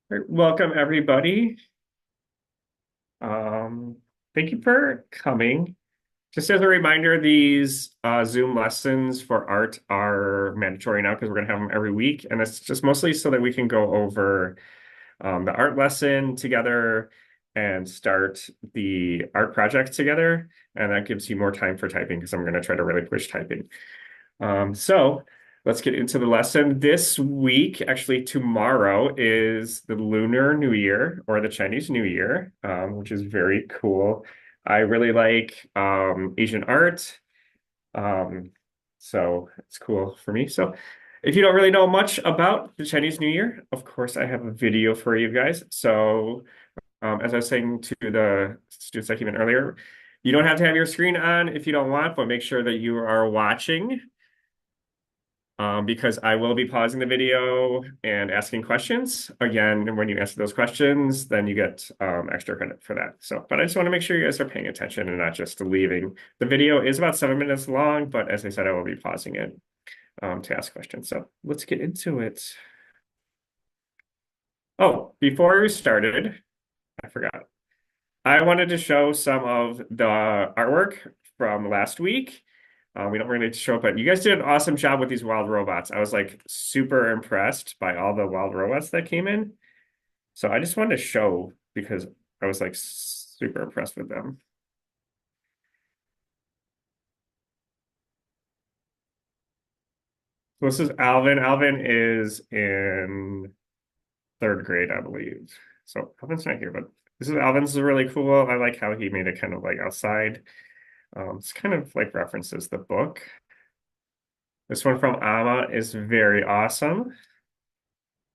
All right, welcome, everybody. Um, Thank you for coming. Just as a reminder, these Zoom lessons for art are mandatory now because we're going to have them every week. And it's just mostly so that we can go over the art lesson together and start the art project together. And that gives you more time for typing because I'm going to try to really push typing. So let's get into the lesson. This week, actually tomorrow, is the Lunar New Year or the Chinese New Year, which is very cool. I really like Asian art, um, so it's cool for me. So if you don't really know much about the Chinese New Year, of course, I have a video for you guys. So as I was saying to the students that came in earlier, you don't have to have your screen on if you don't want, but make sure that you are watching because I will be pausing the video and asking questions. Again, when you answer those questions, then you get extra credit for that. So, but I just want to make sure you guys are paying attention and not just leaving. The video is about 7 minutes long, but as I said, I will be pausing it to ask questions. So let's get into it. Oh, before we started, I forgot. I wanted to show some of the artwork from last week. We don't really show it, but you guys did an awesome job with these wild robots. I was like super impressed by all the wild robots that came in. So I just wanted to show because I was like super impressed with them. So this is Alvin. Alvin is in third grade, I believe. So Alvin's not here, but this is Alvin's is really cool. I like how he made it kind of like outside. It's kind of like references the book. This one from Amma is very awesome.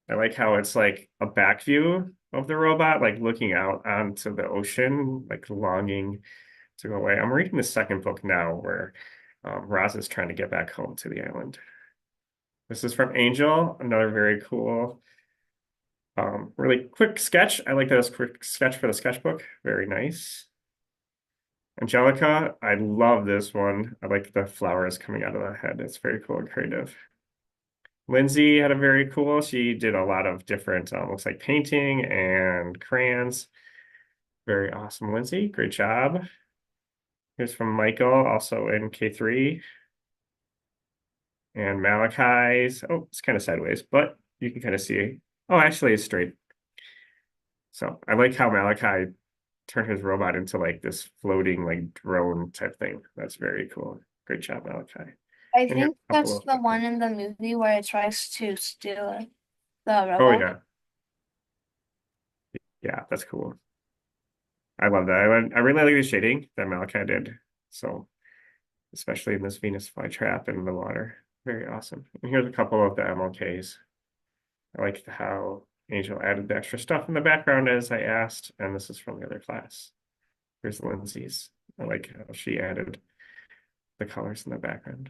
I like how it's like a back view of the robot, like looking out onto the ocean, like longing to go away. I'm reading the second book now where Roz is trying to get back home to the island. This is from Angel, another very cool, really quick sketch. I like that it's a quick sketch for the sketchbook. Very nice. Angelica, I love this one. I like the flowers coming out of the head. It's very cool and creative. Lindsay had a very cool. She did a lot of different, looks like painting and crayons. Very awesome, Lindsay. Great job. Here's from Michael, also in K3. And Malachi's. Oh, it's kind of sideways, but you can kind of see. Oh, actually, it's straight. So I like how Malachi turned his robot into like this floating, like drone type thing. That's very cool. Great job, Malachi. I And here's think a couple that's of. the one in the movie where it tries to steal the Oh, robot. yeah. Yeah, that's cool. I love that. I really like the shading that Malachi did. So, especially in this Venus flytrap in the water. Very awesome. And here's a couple of the MLKs. I like how Angel added the extra stuff in the background as I asked, and this is from the other class. Here's Lindsay's. I like how she added the colors in the background.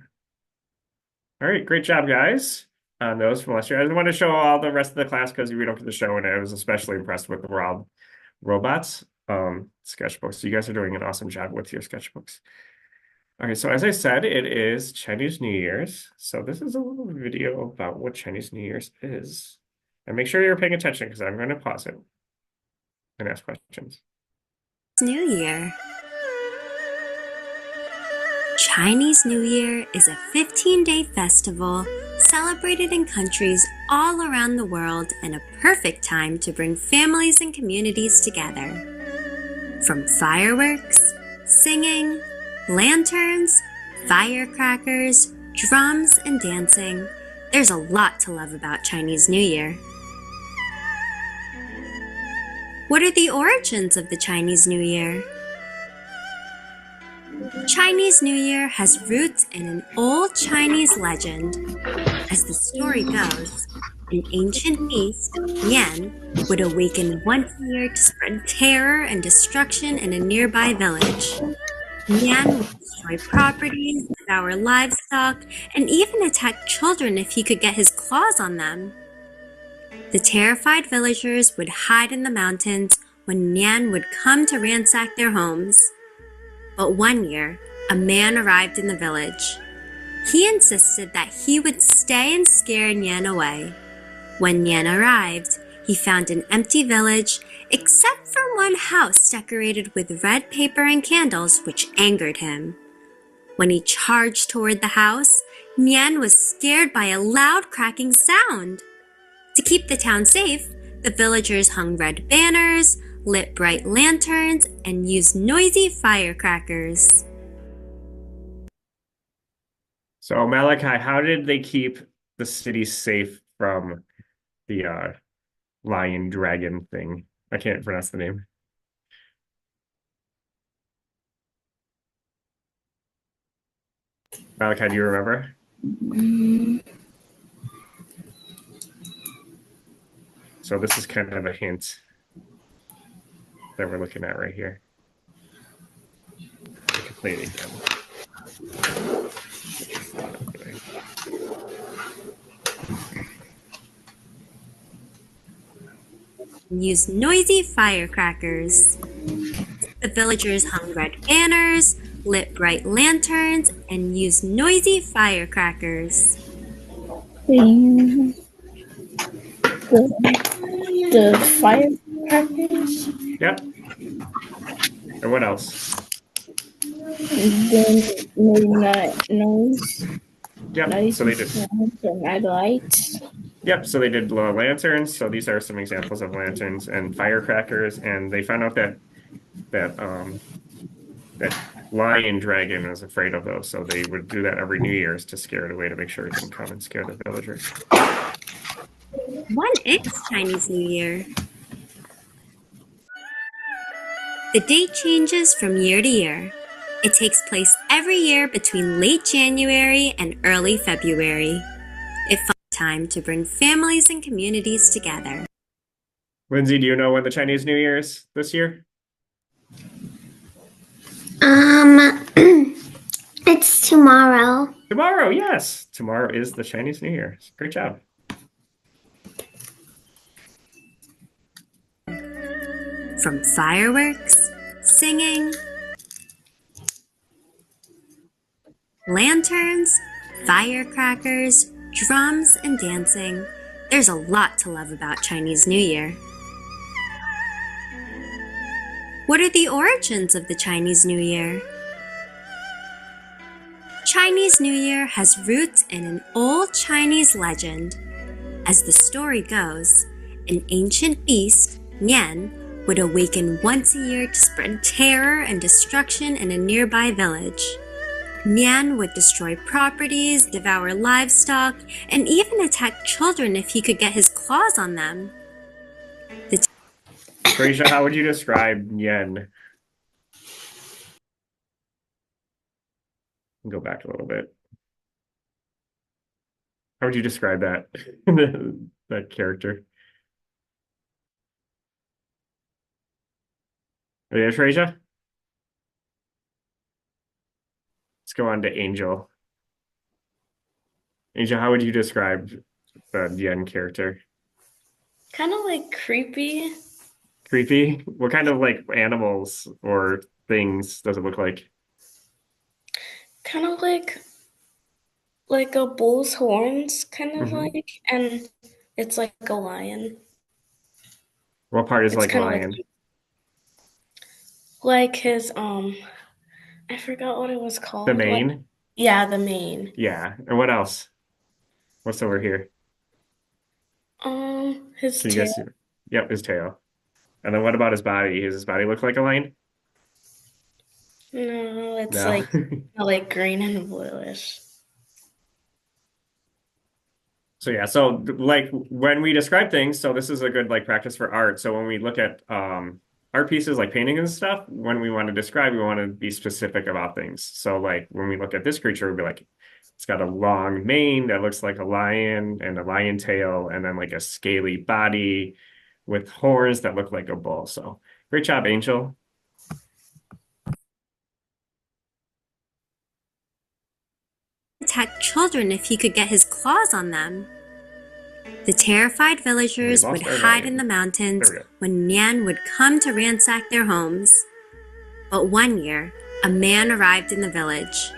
All right, great job, guys, on those from last year. I just want to show all the rest of the class because we don't get to show, and I was especially impressed with the Rob robots sketchbooks. You guys are doing an awesome job with your sketchbooks. Okay, so as I said, it is Chinese New Year's. So this is a little video about what Chinese New Year's is. And make sure you're paying attention because I'm going to pause it and ask questions. New Year. Chinese New Year is a 15-day festival celebrated in countries all around the world and a perfect time to bring families and communities together. From fireworks, singing, lanterns, firecrackers, drums, and dancing, there's a lot to love about Chinese New Year. What are the origins of the Chinese New Year? Chinese New Year has roots in an old Chinese legend. As the story goes, an ancient beast, Yan, would awaken once a year to spread terror and destruction in a nearby village. Yan would destroy properties, devour livestock, and even attack children if he could get his claws on them. The terrified villagers would hide in the mountains when Yan would come to ransack their homes. But one year, a man arrived in the village. He insisted that he would stay and scare Nyan away. When Nyan arrived, he found an empty village except for one house decorated with red paper and candles, which angered him. When he charged toward the house, Nian was scared by a loud cracking sound. To keep the town safe, the villagers hung red banners, lit bright lanterns, and used noisy firecrackers. So Malachi, how did they keep the city safe from the lion dragon thing? I can't pronounce the name. Malachi, do you remember? So this is kind of a hint that we're looking at right here. I can play it again. Used noisy firecrackers. The villagers hung red banners, lit bright lanterns, and used noisy firecrackers. The firecrackers. Yep. And what else? Then midnight noise. Yep. So they did. Night lights. Yep. So they did lanterns. So these are some examples of lanterns and firecrackers. And they found out that lion dragon was afraid of those. So they would do that every New Year's to scare it away, to make sure it didn't come and scare the villagers. When is Chinese New Year? The date changes from year to year. It takes place every year between late January and early February. It's a time to bring families and communities together. Lindsay, do you know when the Chinese New Year is this year? It's tomorrow. Tomorrow, yes. Tomorrow is the Chinese New Year. Great job. From fireworks, singing, lanterns, firecrackers, drums, and dancing, there's a lot to love about Chinese New Year. What are the origins of the Chinese New Year? Chinese New Year has roots in an old Chinese legend. As the story goes, an ancient beast, Nian, would awaken once a year to spread terror and destruction in a nearby village. Nian would destroy properties, devour livestock, and even attack children if he could get his claws on them. Fraser, how would you describe Yen? Go back a little bit. How would you describe that that character? Are you there, Treasure? Let's go on to Angel. Angel, how would you describe the Yen character? Kind of like creepy. Creepy? What kind of like animals or things does it look like? Kind of like a bull's horns, kind of like, and it's like a lion. What part is It's like kind of lion? like his I forgot what it was called. The Like, mane? yeah, the mane. Yeah. And what else? What's over here? His Can you tail. guess? Yep, his tail. And then what about his body? Does his body look like a lion? No, it's No. like green and bluish. So yeah, so like when we describe things, so this is a good like practice for art. So when we look at art pieces like paintings and stuff, when we want to describe, we want to be specific about things. So like when we look at this creature, we'd be like, it's got a long mane that looks like a lion and a lion tail, and then like a scaly body with horns that look like a bull. So great job, Angel. Attack children if he could get his claws on them. The terrified villagers We lost would our hide lion. in the mountains There we go. when Nian would come to ransack their homes. But one year, a man arrived in the village.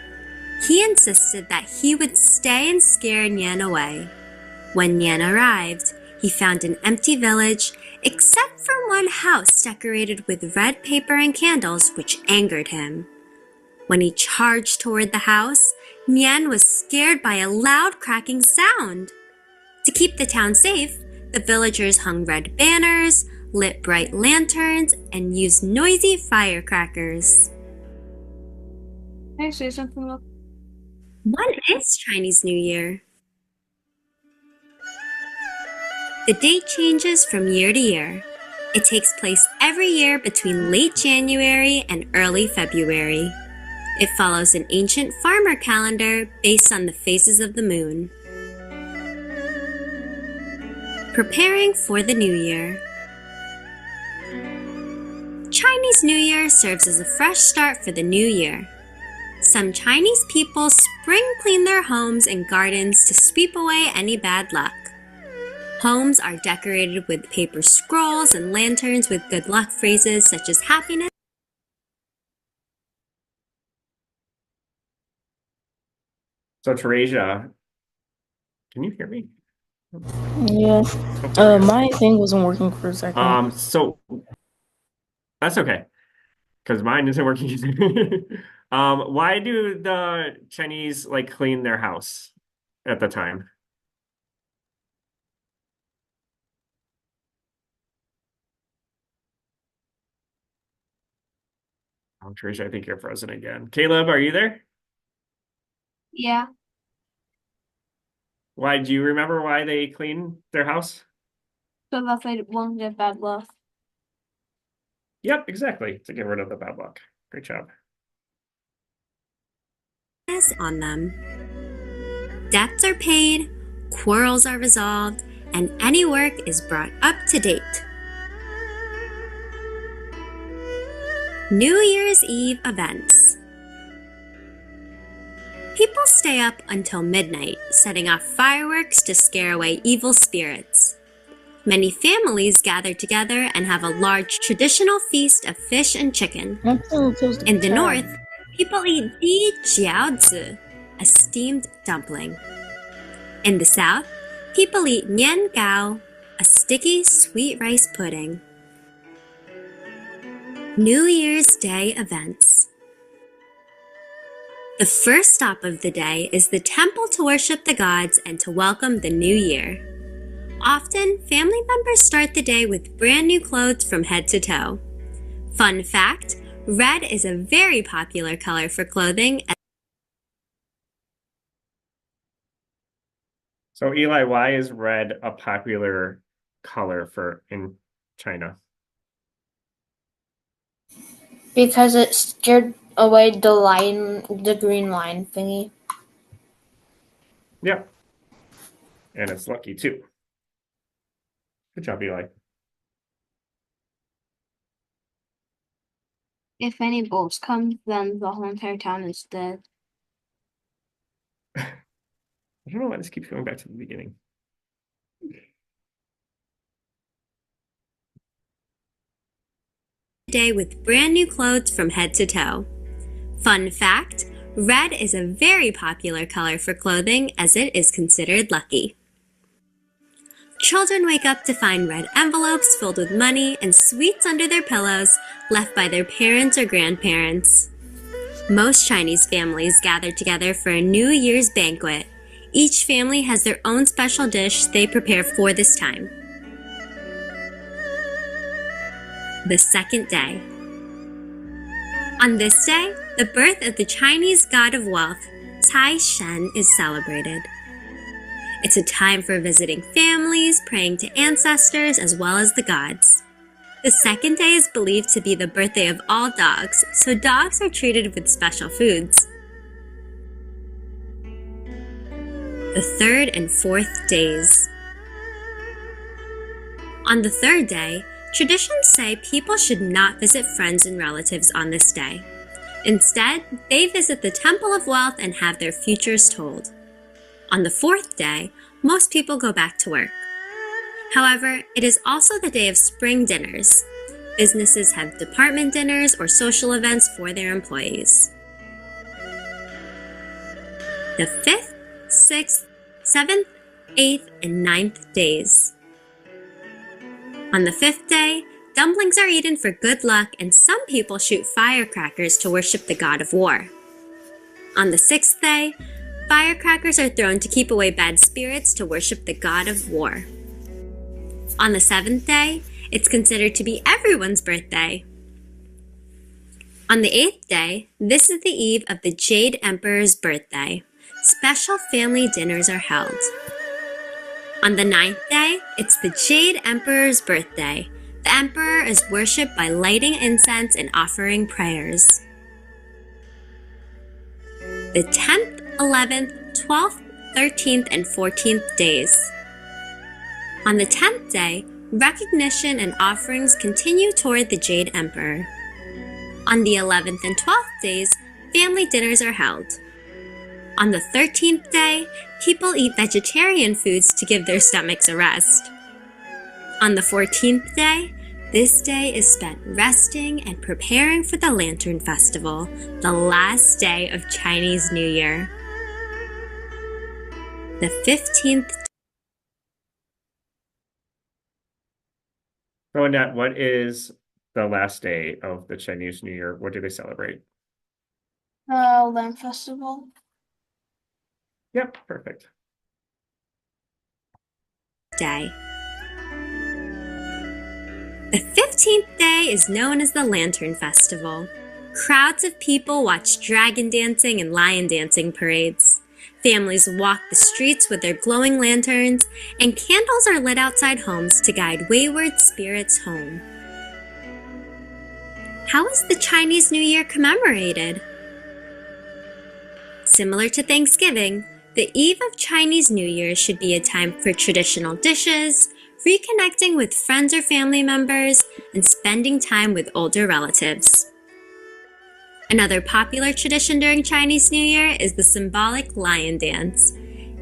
He insisted that he would stay and scare Nian away. When Nian arrived, he found an empty village, except for one house decorated with red paper and candles, which angered him. When he charged toward the house, Nian was scared by a loud cracking sound. To keep the town safe, the villagers hung red banners, lit bright lanterns, and used noisy firecrackers. Can I say something? Look? What is Chinese New Year? The date changes from year to year. It takes place every year between late January and early February. It follows an ancient farmer calendar based on the phases of the moon. Preparing for the New Year. Chinese New Year serves as a fresh start for the new year. Some Chinese people spring clean their homes and gardens to sweep away any bad luck. Homes are decorated with paper scrolls and lanterns with good luck phrases such as happiness. So Teresia, can you hear me? Yeah. My thing wasn't working for a second. So that's okay, because mine isn't working either. Why do the Chinese like clean their house at the time? Oh, Tricia, I think you're frozen again. Caleb, are you there? Yeah. Why do you remember why they clean their house? So that they won't get bad luck. Yep, exactly. To get rid of the bad luck. Great job. On them. Debts are paid, quarrels are resolved, and any work is brought up to date. New Year's Eve events. People stay up until midnight, setting off fireworks to scare away evil spirits. Many families gather together and have a large traditional feast of fish and chicken. In the north, people eat di jiaozi, a steamed dumpling. In the south, people eat nian gao, a sticky sweet rice pudding. New Year's Day events. The first stop of the day is the temple to worship the gods and to welcome the new year. Often, family members start the day with brand new clothes from head to toe. Fun fact, red is a very popular color for clothing. So Eli, why is red a popular color in China? Because it scared away the green line thingy. Yep. And it's lucky too. Good job, Eli. If any bolts come, then the whole entire town is dead. I don't know why this keeps going back to the beginning. Day with brand new clothes from head to toe. Fun fact, red is a very popular color for clothing as it is considered lucky. Children wake up to find red envelopes filled with money and sweets under their pillows left by their parents or grandparents. Most Chinese families gather together for a New Year's banquet. Each family has their own special dish they prepare for this time. The second day. On this day, the birth of the Chinese god of wealth, Cai Shen, is celebrated. It's a time for visiting families, praying to ancestors, as well as the gods. The second day is believed to be the birthday of all dogs, so dogs are treated with special foods. The third and fourth days. On the third day, traditions say people should not visit friends and relatives on this day. Instead, they visit the Temple of Wealth and have their futures told. On the fourth day, most people go back to work. However, it is also the day of spring dinners. Businesses have department dinners or social events for their employees. The 5th, 6th, 7th, 8th, and 9th days. On the 5th day, dumplings are eaten for good luck, and some people shoot firecrackers to worship the god of war. On the 6th day, firecrackers are thrown to keep away bad spirits to worship the god of war. On the 7th day, it's considered to be everyone's birthday. On the 8th day, this is the eve of the Jade Emperor's birthday. Special family dinners are held. On the 9th day, it's the Jade Emperor's birthday. The emperor is worshipped by lighting incense and offering prayers. The 10th, 11th, 12th, 13th, and 14th days. On the 10th day, recognition and offerings continue toward the Jade Emperor. On the 11th and 12th days, family dinners are held. On the 13th day, people eat vegetarian foods to give their stomachs a rest. On the 14th day, this day is spent resting and preparing for the Lantern Festival, the last day of Chinese New Year. The 15th. So, Annette, what is the last day of the Chinese New Year? What do they celebrate? Land Festival. Yep, perfect. Day. The 15th day is known as the Lantern Festival. Crowds of people watch dragon dancing and lion dancing parades. Families walk the streets with their glowing lanterns, and candles are lit outside homes to guide wayward spirits home. How is the Chinese New Year commemorated? Similar to Thanksgiving, the eve of Chinese New Year should be a time for traditional dishes, reconnecting with friends or family members, and spending time with older relatives. Another popular tradition during Chinese New Year is the symbolic lion dance.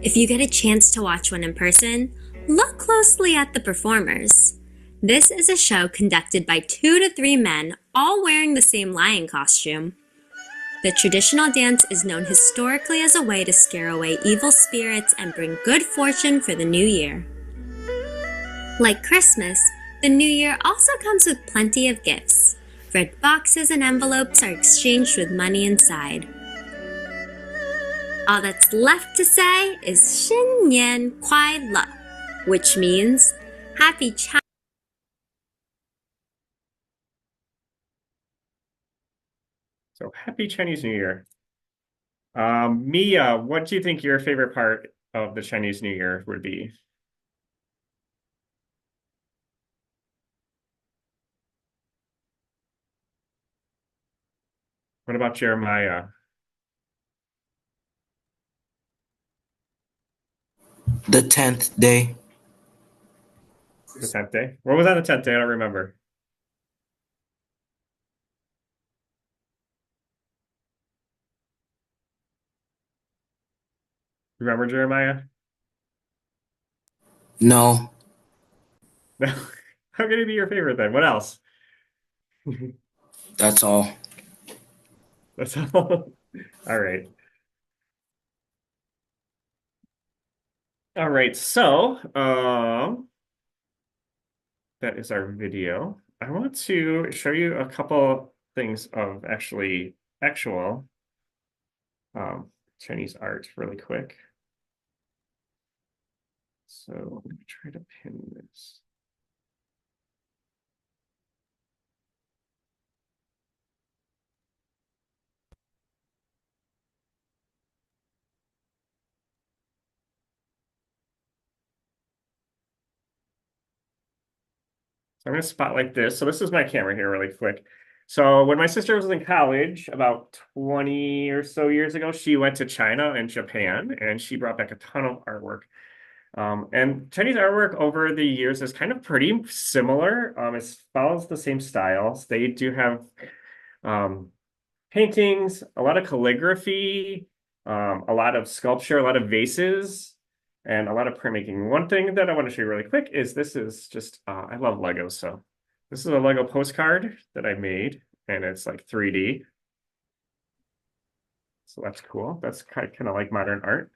If you get a chance to watch one in person, look closely at the performers. This is a show conducted by 2 to 3 men, all wearing the same lion costume. The traditional dance is known historically as a way to scare away evil spirits and bring good fortune for the new year. Like Christmas, the new year also comes with plenty of gifts. Red boxes and envelopes are exchanged with money inside. All that's left to say is 新年快乐, which means Happy Chinese. So, happy Chinese New Year. Mia, what do you think your favorite part of the Chinese New Year would be? What about Jeremiah? The 10th day. The 10th day? What was on the 10th day? I don't remember. Remember, Jeremiah? No. No. How can it be your favorite then? What else? That's all. That's all. All right. All right. So, that is our video. I want to show you a couple things of actual Chinese art really quick. So I'm going to try to pin this. So I'm going to spotlight this. So this is my camera here really quick. So when my sister was in college about 20 or so years ago, she went to China and Japan, and she brought back a ton of artwork. And Chinese artwork over the years is kind of pretty similar. It follows the same styles. They do have paintings, a lot of calligraphy, a lot of sculpture, a lot of vases, and a lot of printmaking. One thing that I want to show you really quick is this is just, I love Legos. So this is a Lego postcard that I made, and it's like 3D. So that's cool. That's kind of like modern art.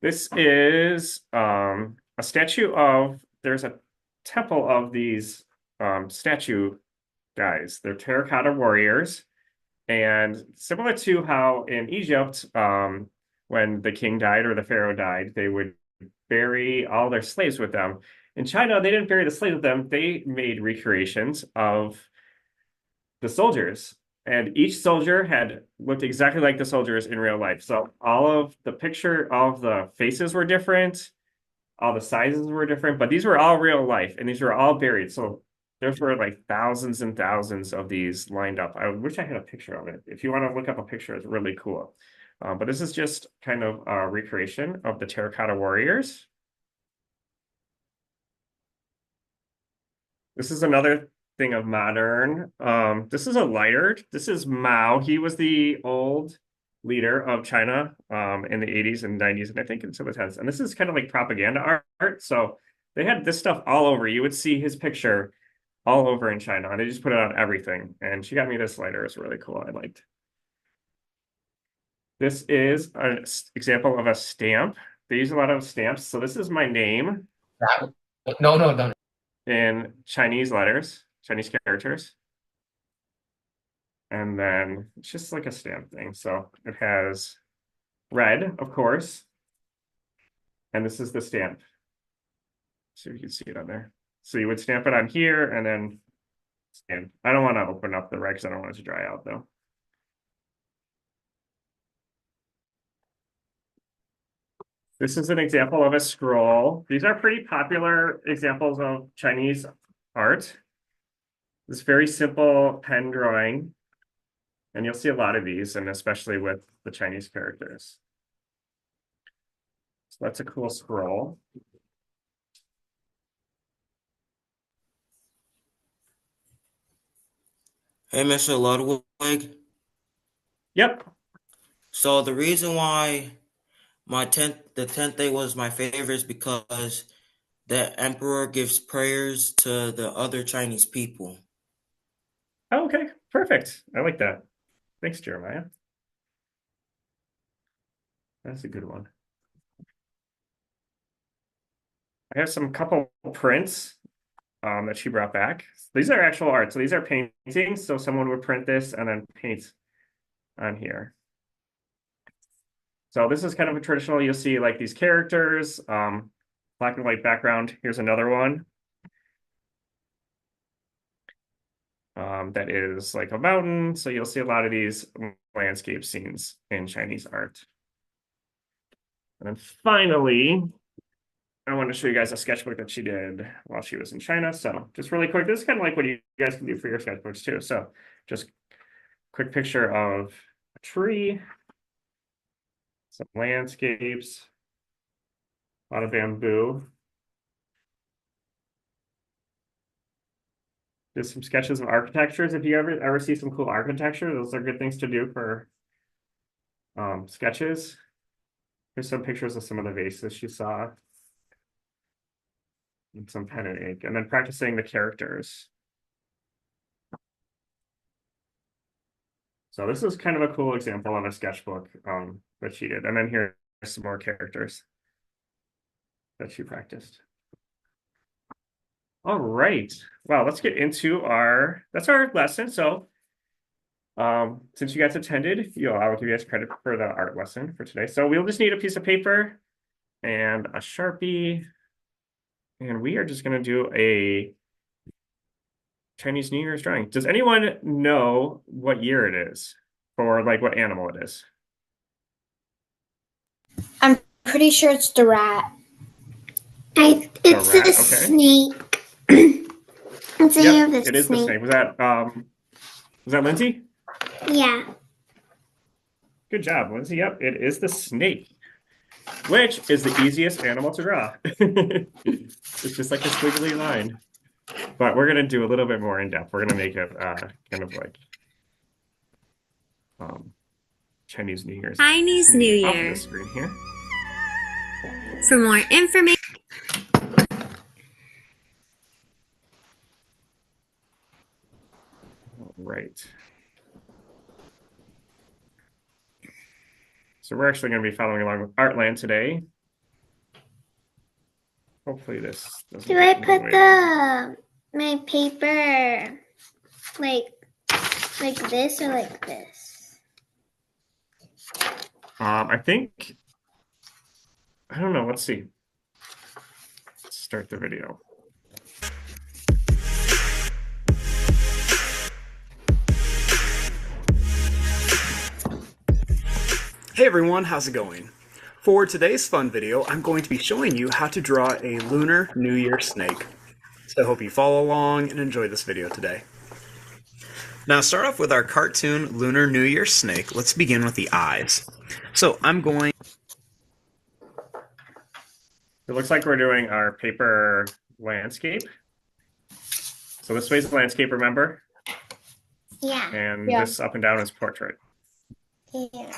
This is a statue of, there's a temple of these statue guys. They're terracotta warriors. And similar to how in Egypt, when the king died or the pharaoh died, they would bury all their slaves with them. In China, they didn't bury the slaves with them. They made recreations of the soldiers. And each soldier had looked exactly like the soldiers in real life. So all of the faces were different, all the sizes were different, but these were all real life and these were all buried. So there's were like thousands and thousands of these lined up. I wish I had a picture of it. If you want to look up a picture, it's really cool. But this is just kind of a recreation of the terracotta warriors. This is another thing of modern. This is a lighter. This is Mao. He was the old leader of China in the 80s and 90s, and I think until the 10s. And this is kind of like propaganda art. So they had this stuff all over. You would see his picture all over in China, and they just put it on everything. And she got me this lighter. It's really cool. I liked. This is an example of a stamp. They use a lot of stamps. So this is my name No, don't. in Chinese letters, Chinese characters. And then it's just like a stamp thing. So it has red, of course. And this is the stamp. So you can see it on there. So you would stamp it on here and then stamp. I don't want to open up the red because I don't want it to dry out though. This is an example of a scroll. These are pretty popular examples of Chinese art. This very simple pen drawing. And you'll see a lot of these, and especially with the Chinese characters. So that's a cool scroll. Hey, Mr. Ludwig. Yep. So the reason why the 10th day was my favorite is because the emperor gives prayers to the other Chinese people. Oh, okay, perfect. I like that. Thanks, Jeremiah. That's a good one. I have some couple prints that she brought back. These are actual art. So these are paintings. So someone would print this and then paint on here. So this is kind of a traditional, you'll see like these characters, black and white background. Here's another one. That is like a mountain. So you'll see a lot of these landscape scenes in Chinese art. And then finally, I want to show you guys a sketchbook that she did while she was in China. So just really quick, this is kind of like what you guys can do for your sketchbooks too. So just quick picture of a tree, some landscapes, a lot of bamboo. Just some sketches of architectures. If you ever see some cool architecture, those are good things to do for sketches. Here's some pictures of some of the vases she saw. And some pen and ink. And then practicing the characters. So this is kind of a cool example of a sketchbook that she did. And then here's some more characters that she practiced. All right. Well, let's get into that's our lesson. So since you guys attended, I will give you guys credit for the art lesson for today. So we'll just need a piece of paper and a Sharpie. And we are just going to do a Chinese New Year's drawing. Does anyone know what year it is? Or like what animal it is? I'm pretty sure it's the rat. It's rat, the okay. snake. It's the year of the It is the snake. Was that Lindsay? Yeah. Good job, Lindsay. Yep, it is the snake, which is the easiest animal to draw. It's just like a squiggly line. But we're going to do a little bit more in depth. We're going to make it kind of like Chinese New Year's. Chinese New Off Year. the screen here. For more information, All right. So we're actually going to be following along with Artland today. Hopefully this doesn't Do I get in put way. my paper like this or like this? I think, I don't know. Let's see. Let's start the video. Hey everyone, how's it going? For today's fun video, I'm going to be showing you how to draw a Lunar New Year snake. So I hope you follow along and enjoy this video today. Now start off with our cartoon Lunar New Year snake. Let's begin with the eyes. So I'm going... It looks like we're doing our paper landscape. So this way's landscape, remember? Yeah. And Yeah. this up and down is portrait. Yeah.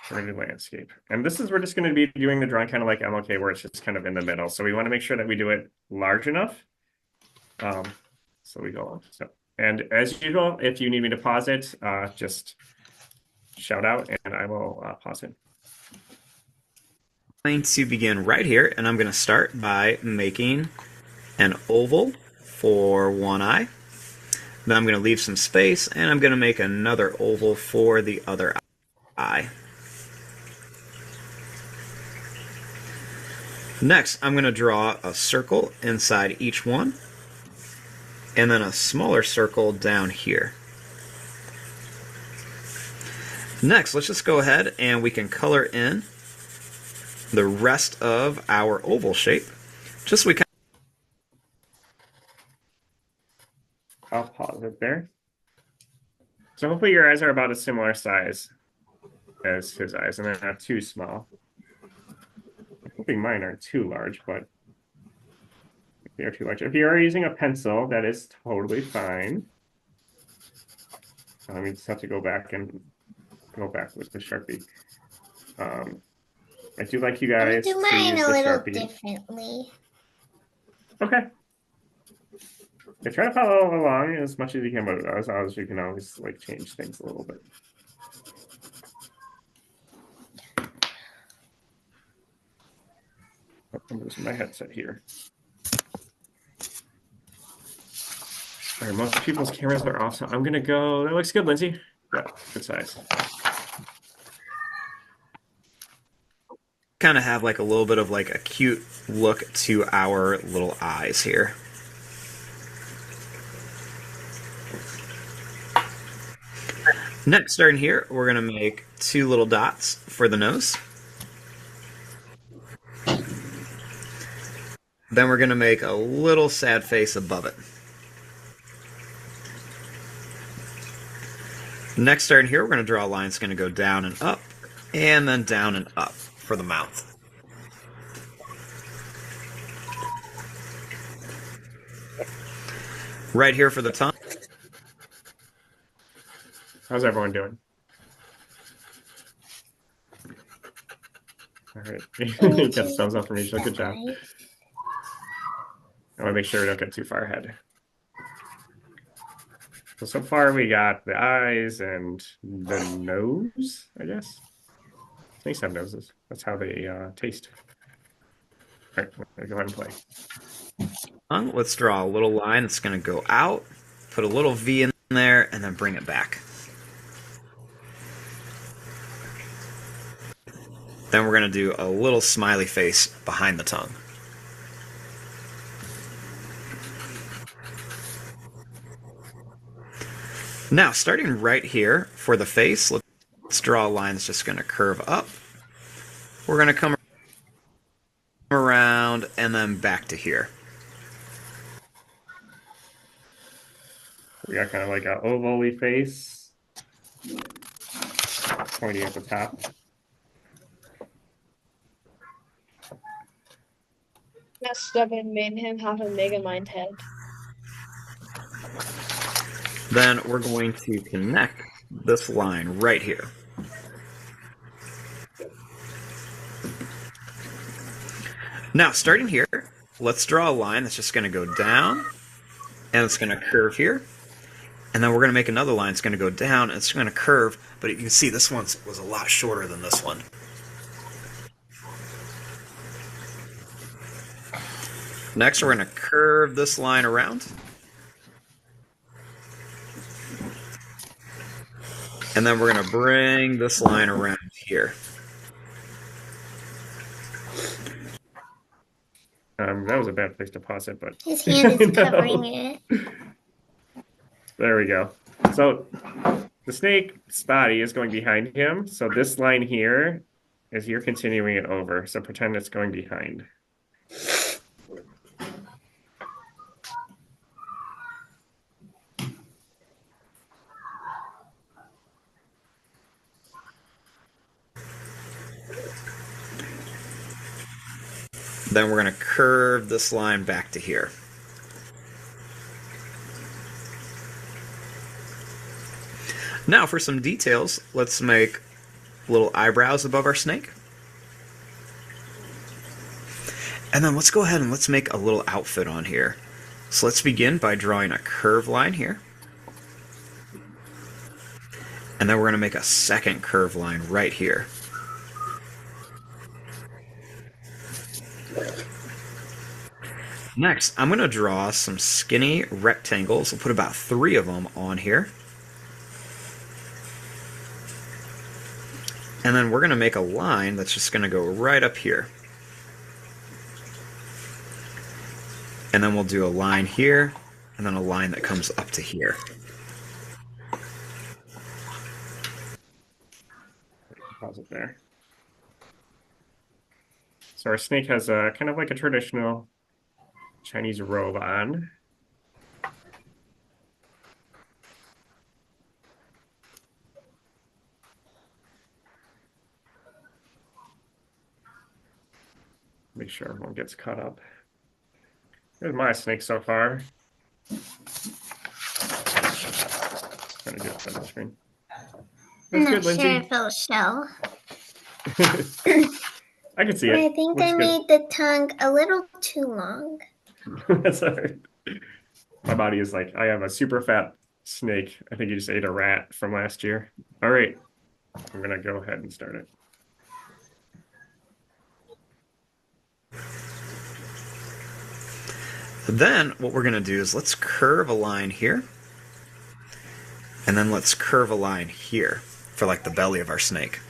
We're gonna do landscape. And this is, we're just gonna be doing the drawing kind of like MLK where it's just kind of in the middle. So we want to make sure that we do it large enough. So we go on. So, and as usual, if you need me to pause it, just shout out and I will pause it. going to begin right here, and I'm going to start by making an oval for one eye. Then I'm going to leave some space, and I'm going to make another oval for the other eye. Next, I'm going to draw a circle inside each one, and then a smaller circle down here. Next, let's just go ahead and we can color in the rest of our oval shape. Just so we can. I'll pause it there. So hopefully your eyes are about a similar size as his eyes, and they're not too small. I'm hoping mine aren't too large, but if they are too large. If you are using a pencil, that is totally fine. We just have to go back with the Sharpie. I do like you I guys do to mine use a the little Sharpie. differently. Okay. Yeah, try to follow along as much as you can, but as you can always like change things a little bit. I'm losing my headset here. All right, most people's cameras are off, so I'm gonna go. That looks good, Lindsay. Yeah, good size. Kind of have like a little bit of like a cute look to our little eyes here. Next, starting here, we're going to make two little dots for the nose. Then we're going to make a little sad face above it. Next, starting here, we're going to draw a line that's going to go down and up, and then down and up for the mouth. Right here for the tongue. How's everyone doing? All right. You got the thumbs up from Rachel. Good job. I want to make sure we don't get too far ahead. So far we got the eyes and the nose, I guess. Snakes have noses. That's how they taste. All right, go ahead and play. Let's draw a little line that's going to go out, put a little V in there, and then bring it back. Then we're going to do a little smiley face behind the tongue. Now, starting right here for the face, let's draw a line that's just going to curve up. We're going to come around and then back to here. We got kind of like an oval-y face, pointy at the top. Messed up and made him have a Megamind head. Then we're going to connect this line right here. Now, starting here, let's draw a line that's just going to go down, and it's going to curve here. And then we're going to make another line that's going to go down, and it's going to curve, but you can see this one was a lot shorter than this one. Next, we're going to curve this line around. And then we're going to bring this line around here. That was a bad place to pause it, but His hand is covering it. there we go. So the snake's body is going behind him. So this line here is you're continuing it over. So pretend it's going behind. Then we're going to curve this line back to here. Now for some details, let's make little eyebrows above our snake. And then let's go ahead and let's make a little outfit on here. So let's begin by drawing a curved line here. And then we're going to make a second curved line right here. Next, I'm going to draw some skinny rectangles. We'll put about 3 of them on here. And then we're going to make a line that's just going to go right up here. And then we'll do a line here, and then a line that comes up to here. Pause it there. So our snake has a kind of like a traditional Chinese robe on. Make sure everyone gets caught up. Here's my snake so far. Trying to get it on the screen. I'm That's not good, sure Lindsay. if it'll show. I can see But it. I think Looks I good. made the tongue a little too long. That's all right. My body is like, I have a super fat snake. I think you just ate a rat from last year. All right. I'm going to go ahead and start it. Then what we're going to do is let's curve a line here. And then let's curve a line here for like the belly of our snake.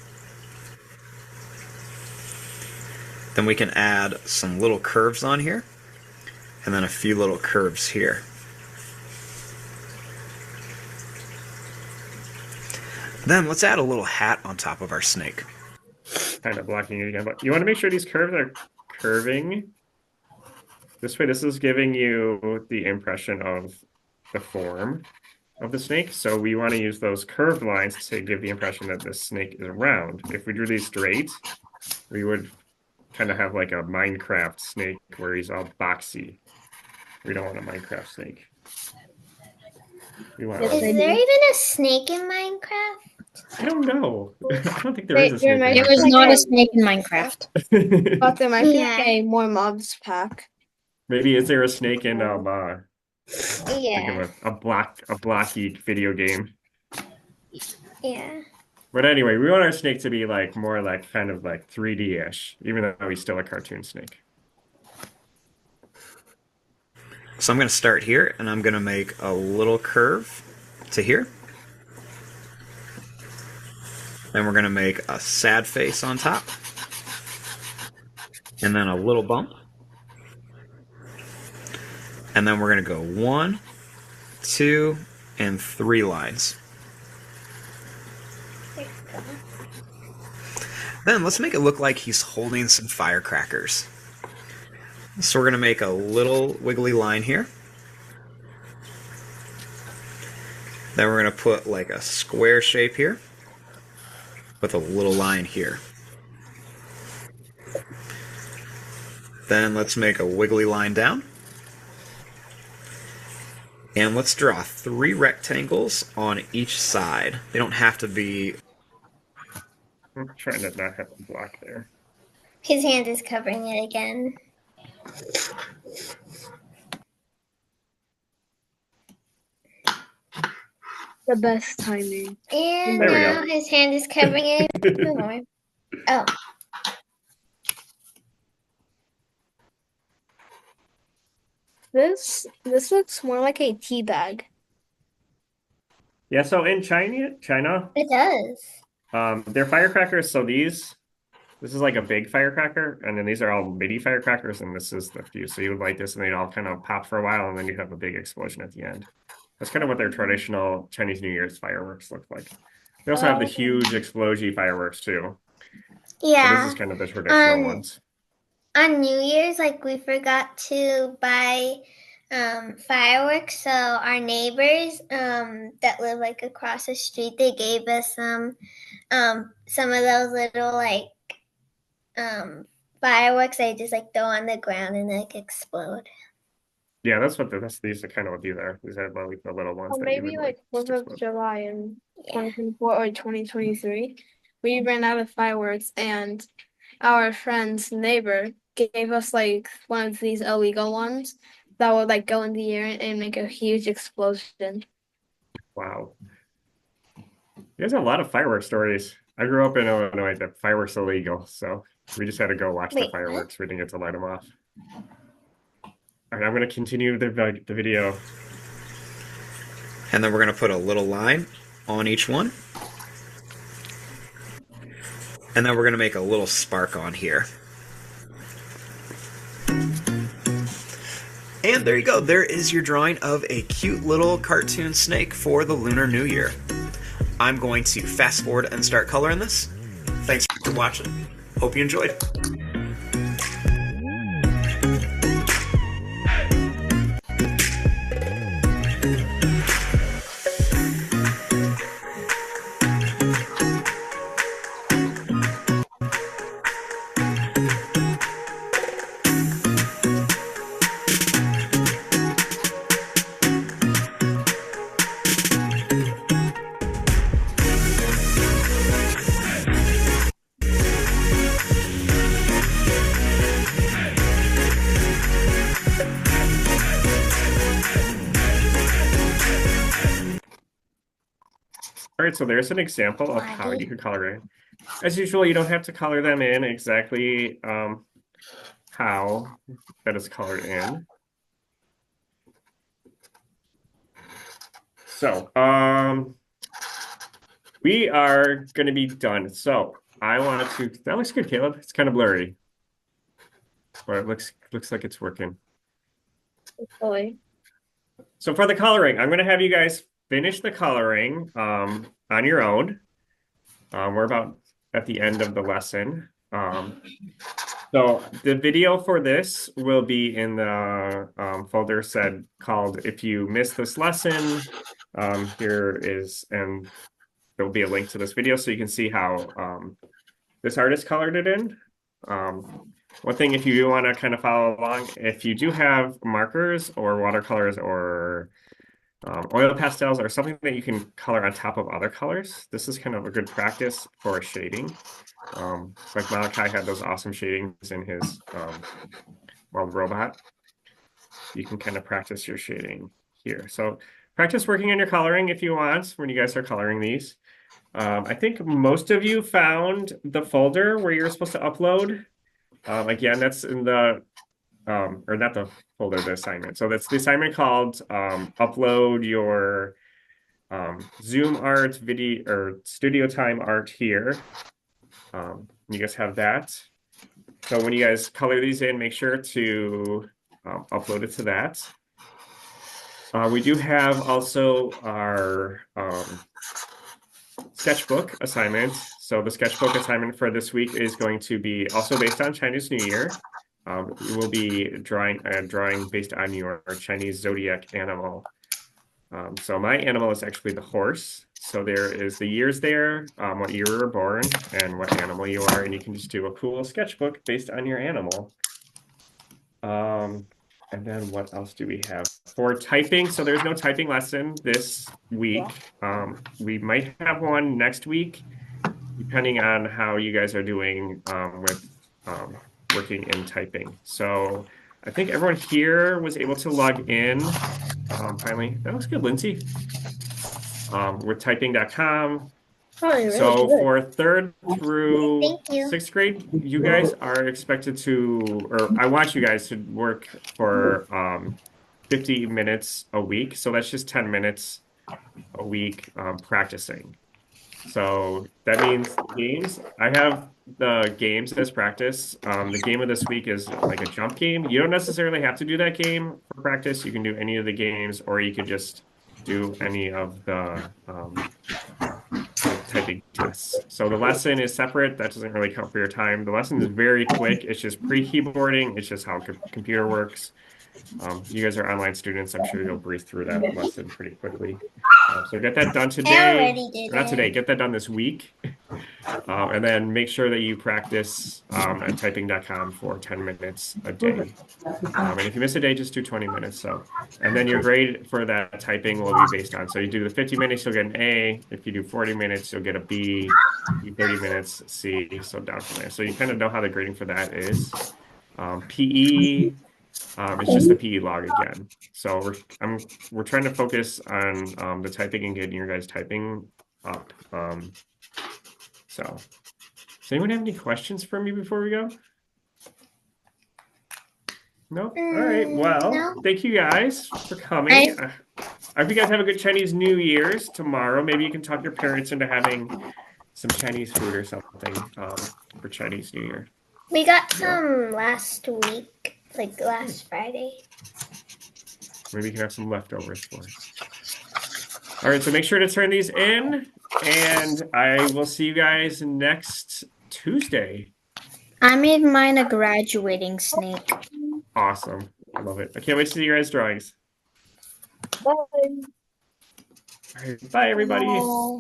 Then we can add some little curves on here. And then a few little curves here. Then let's add a little hat on top of our snake. Kind of blocking it again, but you want to make sure these curves are curving. This way, this is giving you the impression of the form of the snake. So we want to use those curved lines to give the impression that this snake is round. If we drew these straight, we would kind of have like a Minecraft snake where he's all boxy. We don't want a Minecraft snake. We want Yes, Is I there do. even a snake in Minecraft? I don't know. I don't think there Wait, is a there snake. might in There was Like not a a- snake in Minecraft. Minecraft. But there might be Yeah. like a more mobs pack. Maybe is there a snake in think Yeah. of a blocky video game. Yeah. But anyway, we want our snake to be like more like kind of like 3D-ish, even though he's still a cartoon snake. So I'm going to start here, and I'm going to make a little curve to here. Then we're going to make a sad face on top. And then a little bump. And then we're going to go 1, 2, and 3 lines. Then let's make it look like he's holding some firecrackers. So we're going to make a little wiggly line here. Then we're going to put like a square shape here with a little line here. Then let's make a wiggly line down. And let's draw 3 rectangles on each side. They don't have to be... I'm trying to not have a block there. His hand is covering it again. The best timing. And There we now go. his hand is covering it even more. Oh. This looks more like a tea bag. Yeah, so in China, It does. their firecrackers, so this is like a big firecracker, and then these are all mini firecrackers, and this is the fuse. So you would light this and they'd all kind of pop for a while, and then you have a big explosion at the end. That's kind of what their traditional Chinese New Year's fireworks look like. They also have the huge explosion fireworks too. So Yeah. this is kind of the traditional ones. On New Year's, like we forgot to buy fireworks, so our neighbors that live like across the street, they gave us some of those little like fireworks they just like throw on the ground and like explode. Yeah, these are kind of what these are. These are like the little ones Or that you maybe would like just 4th of explode. July in 2024 or 2023. We ran out of fireworks and our friend's neighbor gave us like one of these illegal ones that would like go in the air and make a huge explosion. Wow. There's a lot of fireworks stories. I grew up in Illinois. The fireworks are illegal, so we just had to go watch the Wait, fireworks. We didn't get to light them off. All right, I'm going to continue the video. And then we're going to put a little line on each one. And then we're going to make a little spark on here. And there you go. There is your drawing of a cute little cartoon snake for the Lunar New Year. I'm going to fast forward and start coloring this. Thanks for watching. Hope you enjoyed. All right, so there's an example of how you could color it. As usual, you don't have to color them in exactly how that is colored in. So we are going to be done. So I want to. That looks good, Caleb. It's kind of blurry, but it looks like it's working. Hopefully. So for the coloring, I'm going to have you guys finish the coloring on your own. We're about at the end of the lesson. So the video for this will be in the folder called If You Missed This Lesson. Here is, and there'll be a link to this video so you can see how this artist colored it in. One thing, if you do want to kind of follow along, if you do have markers or watercolors or oil pastels or something that you can color on top of other colors, this is kind of a good practice for shading. Like Malachi had those awesome shadings in his Wild Robot. You can kind of practice your shading here. So practice working on your coloring if you want when you guys are coloring these. I think most of you found the folder where you're supposed to upload. Again, that's in the or not the folder, the assignment. So that's the assignment called upload your Zoom art video or studio time art here. You guys have that. So when you guys color these in, make sure to upload it to that. We do have also our sketchbook assignment. So the sketchbook assignment for this week is going to be also based on Chinese New Year. We will be drawing based on your Chinese zodiac animal. So my animal is actually the horse. So there is the years there, what year you were born, and what animal you are, and you can just do a cool sketchbook based on your animal. And then what else do we have? For typing, so there's no typing lesson this week. We might have one next week, depending on how you guys are doing with working in typing. So I think everyone here was able to log in. Finally, that looks good, Lindsay. With typing.com. So for 3rd through 6th grade, you guys are expected to, or I want you guys to work for 50 minutes a week. So that's just 10 minutes a week practicing. So that means games. I have the games as practice. The game of this week is like a jump game. You don't necessarily have to do that game for practice. You can do any of the games, or you could just do any of the typing tests. So the lesson is separate. That doesn't really count for your time. The lesson is very quick. It's just pre-keyboarding. It's just how computer works. You guys are online students. I'm sure you'll breeze through that lesson pretty quickly. So get that done today. Not today. Get that done this week. And then make sure that you practice at typing.com for 10 minutes a day. And if you miss a day, just do 20 minutes. And then your grade for that typing will be based on. So you do the 50 minutes, you'll get an A. If you do 40 minutes, you'll get a B. You do 30 minutes, C. So down from there. So you kind of know how the grading for that is. PE. It's just the PE log again. So we're trying to focus on the typing and getting your guys typing up. So does anyone have any questions for me before we go? No? All right. Well, No. thank you guys for coming. I hope you guys have a good Chinese New Year's tomorrow. Maybe you can talk your parents into having some Chinese food or something for Chinese New Year. We got some last week, like last Friday. Maybe you can have some leftovers for us. All right, so make sure to turn these in, and I will see you guys next Tuesday. I made mine a graduating snake. Awesome. I love it. I can't wait to see your guys' drawings. Bye. All right, bye, everybody. Bye.